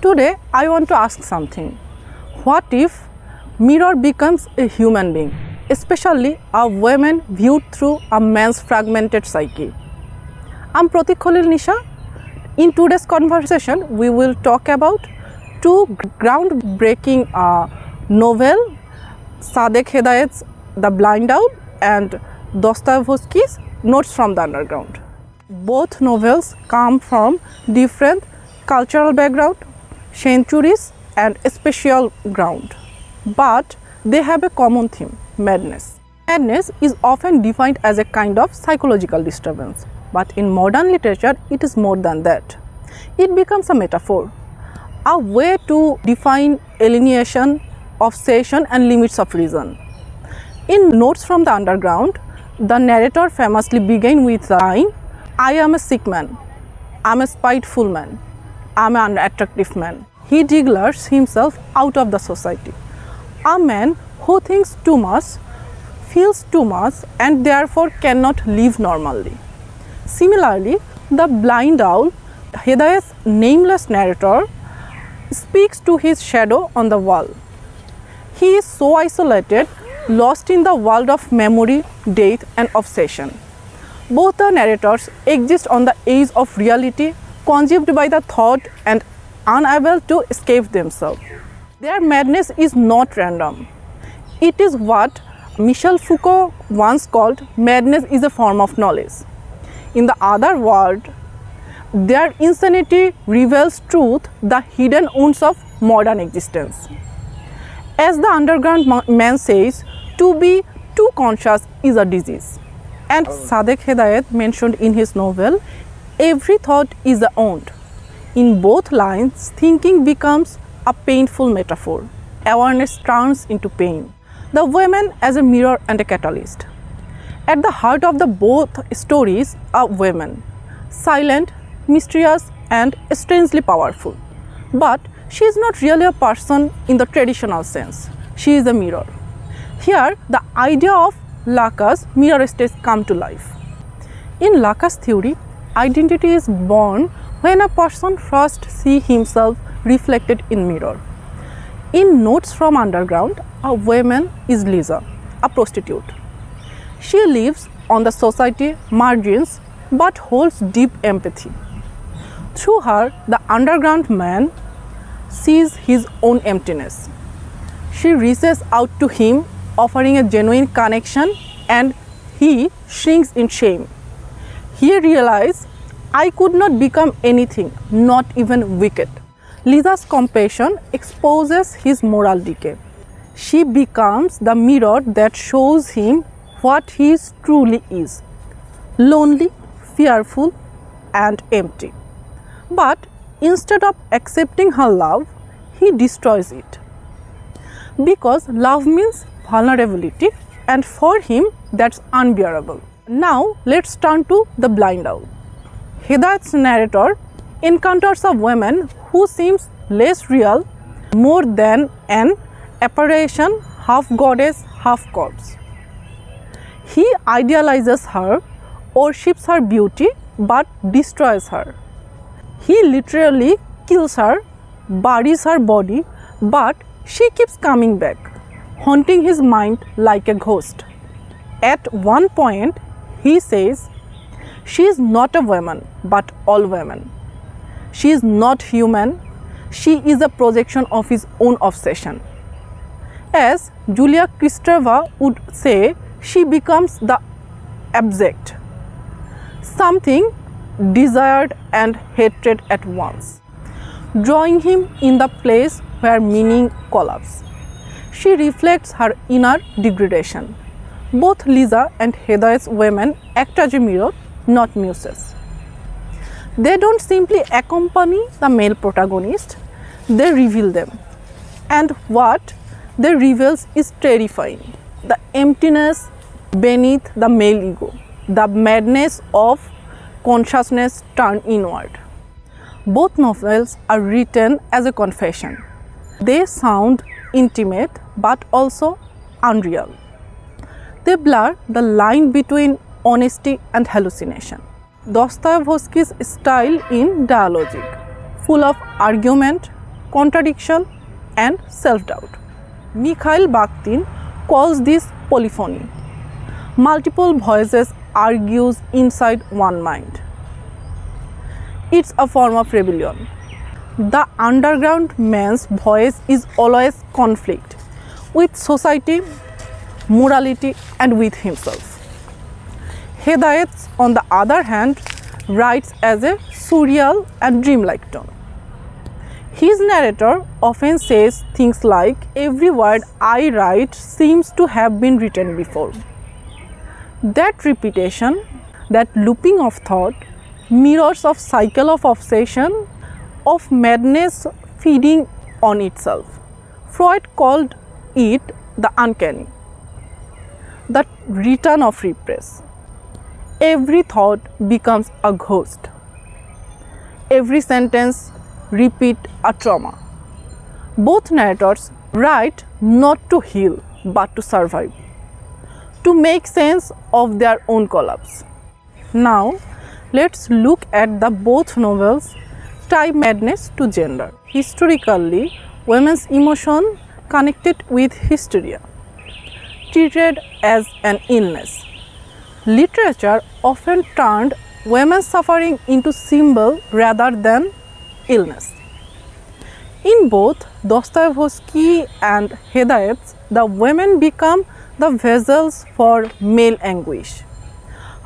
Today, I want to ask something. What if mirror becomes a human being, especially a woman viewed through a man's fragmented psyche? I'm Protic, Khalil, Nisha. In today's conversation, we will talk about two groundbreaking novel, Sadek Hedayat's The Blind Owl and Dostoevsky's Notes from the Underground. Both novels come from different cultural background, centuries and spatial ground, but they have a common theme: madness. Madness is often defined as a kind of psychological disturbance, but in modern literature it is more than that. It becomes a metaphor, a way to define alienation, obsession and limits of reason. In Notes from the Underground, the narrator famously begins with the line, "I am a sick man, I am a spiteful man, I am an unattractive man." He declares himself out of the society, a man who thinks too much, feels too much and therefore cannot live normally. Similarly, the blind owl, Hedayat's nameless narrator, speaks to his shadow on the wall. He is so isolated, lost in the world of memory, death and obsession. Both the narrators exist on the edge of reality, consumed by the thought and unable to escape themselves. Their madness is not random. It is what Michel Foucault once called madness is a form of knowledge. In the other word, their insanity reveals truth, the hidden wounds of modern existence. As the underground man says, to be too conscious is a disease. And Sadek Hedayat mentioned in his novel, every thought is a wound. In both lines, thinking becomes a painful metaphor. Awareness turns into pain. The women as a mirror and a catalyst. At the heart of the both stories are women, silent, mysterious and strangely powerful. But she is not really a person in the traditional sense. She is a mirror. Here, the idea of Lacan's mirror states come to life. In Lacan's theory, identity is born when a person first sees himself reflected in mirror. In Notes from Underground, a woman is Lisa, a prostitute. She lives on the society margins but holds deep empathy. Through her, the underground man sees his own emptiness. She reaches out to him, offering a genuine connection, and he shrinks in shame. He realizes, I could not become anything, not even wicked. Lisa's compassion exposes his moral decay. She becomes the mirror that shows him what he truly is: lonely, fearful, and empty. But instead of accepting her love, he destroys it. Because love means vulnerability, and for him that's unbearable. Now let's turn to the blind owl. Hedayat's narrator encounters a woman who seems less real, more than an apparition, half goddess, half corpse. He idealizes her, worships her beauty, but destroys her. He literally kills her, buries her body, but she keeps coming back, haunting his mind like a ghost. At one point, he says, she is not a woman, but all women. She is not human, she is a projection of his own obsession. As Julia Kristeva would say, she becomes the abject, something desired and hated at once, drawing him in the place where meaning collapses. She reflects her inner degradation. Both Lisa and Hedayat's women act as a mirror, not muses. They don't simply accompany the male protagonist, they reveal them. And what they reveal is terrifying. The emptiness beneath the male ego, the madness of consciousness turned inward. Both novels are written as a confession. They sound intimate but also unreal. They blur the line between honesty and hallucination. Dostoevsky's style in dialogic, full of argument, contradiction, and self-doubt. Mikhail Bakhtin calls this polyphony. Multiple voices argues inside one mind. It's a form of rebellion. The underground man's voice is always conflict with society, morality, and with himself. Hedayat, on the other hand, writes as a surreal and dreamlike tone. His narrator often says things like, "Every word I write seems to have been written before." That repetition, that looping of thought, mirrors of cycle of obsession, of madness feeding on itself. Freud called it the uncanny, the return of repress. Every thought becomes a ghost. Every sentence repeat a trauma. Both narrators write not to heal but to survive, to make sense of their own collapse. Now, let's look at the both novels tie madness to gender. Historically, women's emotion connected with hysteria, treated as an illness. Literature often turned women's suffering into symbol rather than illness. In both Dostoevsky and Hedayat, the women become the vessels for male anguish.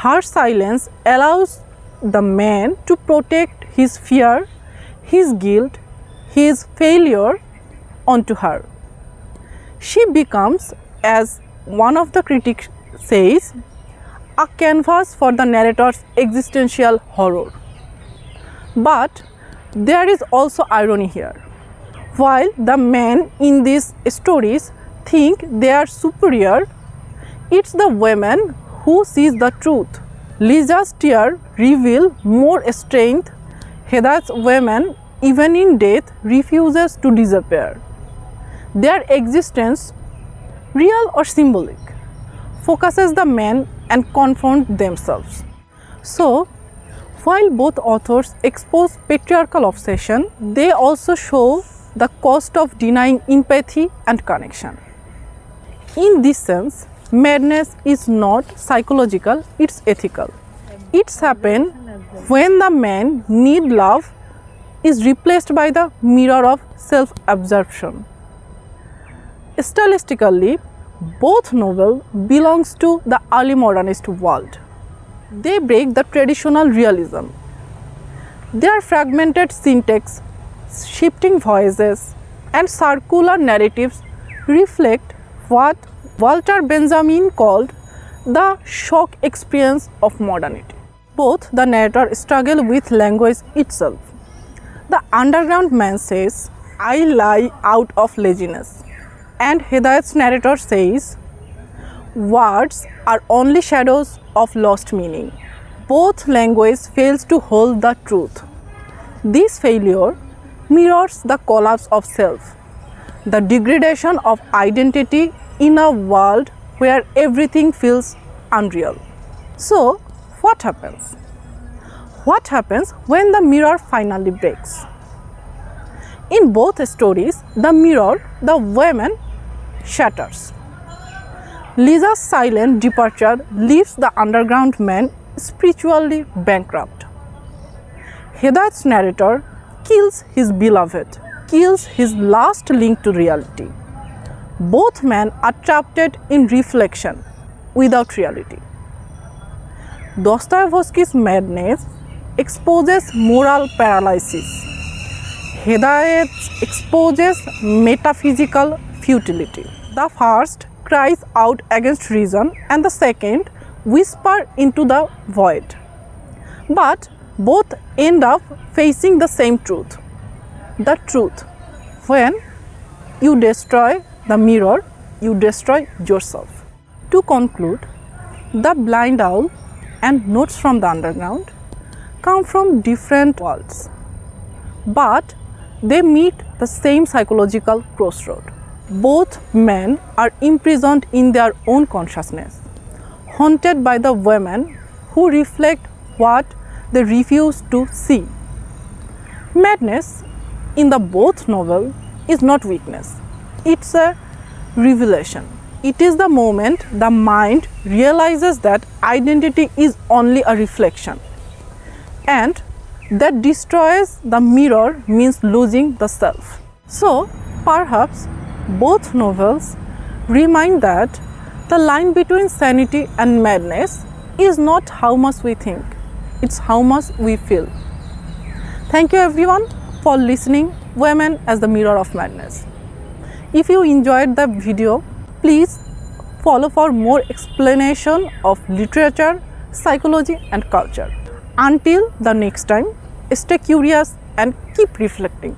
Her silence allows the man to protect his fear, his guilt, his failure onto her. She becomes, as one of the critics says, a canvas for the narrator's existential horror. But there is also irony here. While the men in these stories think they are superior, it's the women who sees the truth. Liza's tears reveal more strength. Hedayat's women, even in death, refuses to disappear. Their existence, real or symbolic, focuses the men and confront themselves. So, while both authors expose patriarchal obsession, they also show the cost of denying empathy and connection. In this sense, madness is not psychological, it's ethical. It's happened when the man need love is replaced by the mirror of self-absorption. Stylistically, both novels belongs to the early modernist world. They break the traditional realism. Their fragmented syntax, shifting voices, and circular narratives reflect what Walter Benjamin called the shock experience of modernity. Both the narrator struggle with language itself. The underground man says, "I lie out of laziness," and Hedayat's narrator says, "Words are only shadows of lost meaning." Both language fails to hold the truth. This failure mirrors the collapse of self, the degradation of identity in a world where everything feels unreal. So, what happens? What happens when the mirror finally breaks? In both stories, the mirror, the woman, shatters. Liza's silent departure leaves the underground man spiritually bankrupt. Hedayat's narrator kills his beloved, kills his last link to reality. Both men are trapped in reflection without reality. Dostoevsky's madness exposes moral paralysis. Hedayat exposes metaphysical futility. The first cries out against reason and the second whispers into the void. But both end up facing the same truth. The truth: when you destroy the mirror, you destroy yourself. To conclude, The Blind Owl and Notes from the Underground come from different worlds, but they meet the same psychological crossroad. Both men are imprisoned in their own consciousness, haunted by the women who reflect what they refuse to see. Madness in the both novel is not weakness. It's a revelation. It is the moment the mind realizes that identity is only a reflection, and that destroys the mirror means losing the self. So perhaps both novels remind that the line between sanity and madness is not how much we think, it's how much we feel. Thank you everyone for listening Women as the Mirror of Madness. If you enjoyed the video, please follow for more explanation of literature, psychology and culture. Until the next time, stay curious and keep reflecting.